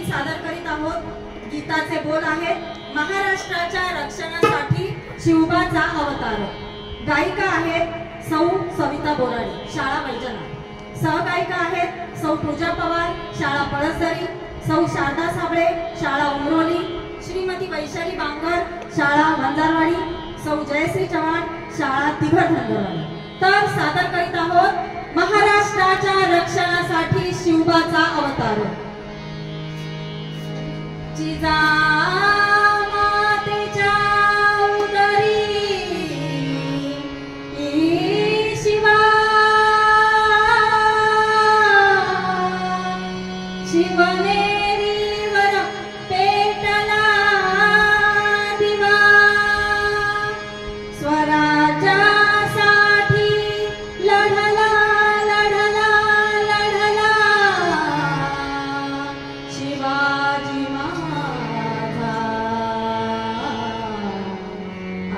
सादर करीत आहोत। गीताचे बोल आहेत महाराष्ट्राच्या रक्षणासाठी शिवबाचा अवतार। गायिका आहेत सौ सविता बोराडे, शाळा वैजनाथ। सहगायिका आहेत सौ पूजा पवार, शाळा पळसदरी, सौ शारदा साबळे, शाळा उमरोली, श्रीमती वैशाली बांगर, शाळा वंजारवाडी, सौ जयश्री चव्हाण, शाळा तिघर धंदरवाडी। तर सादर करीत आहोत महाराष्ट्राच्या रक्षणासाठी शिवबाचा अवतार। जिजामातेच्या उदरी शिवा, शिवनेरीवर पेटला दिवा, स्वराज्यासाठी लढला लढला लढला शिवाजी माझा,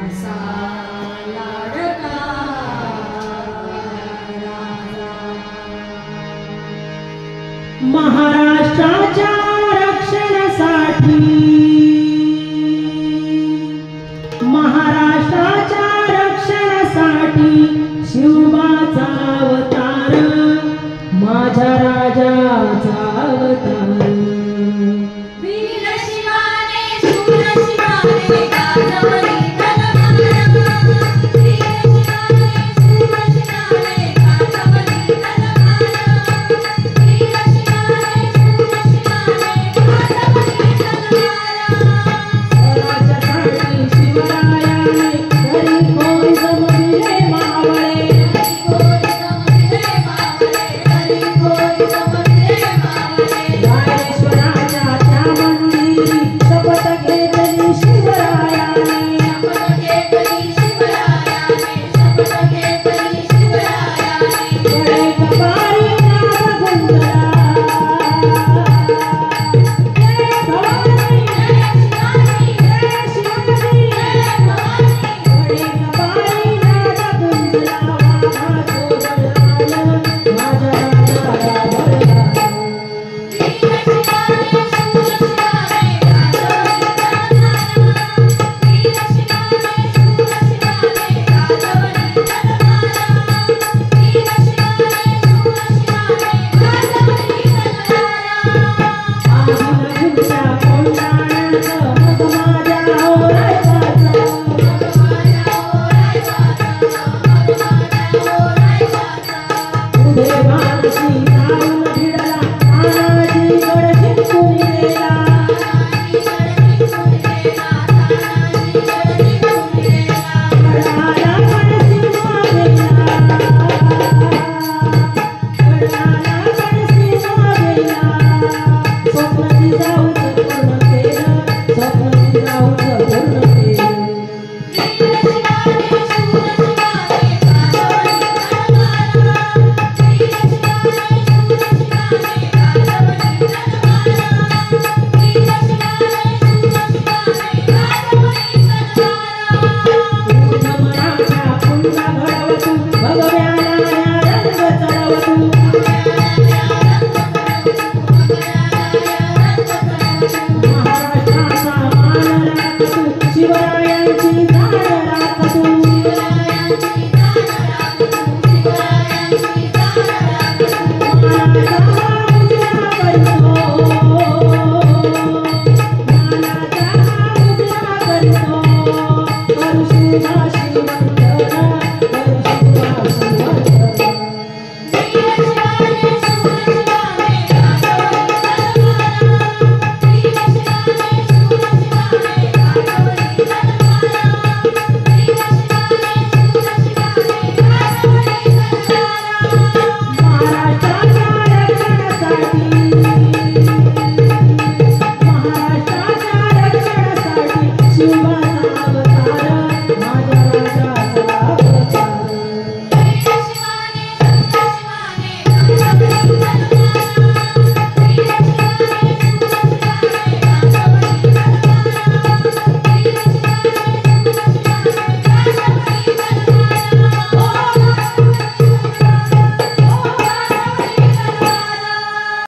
असा लाडका राजा। महाराज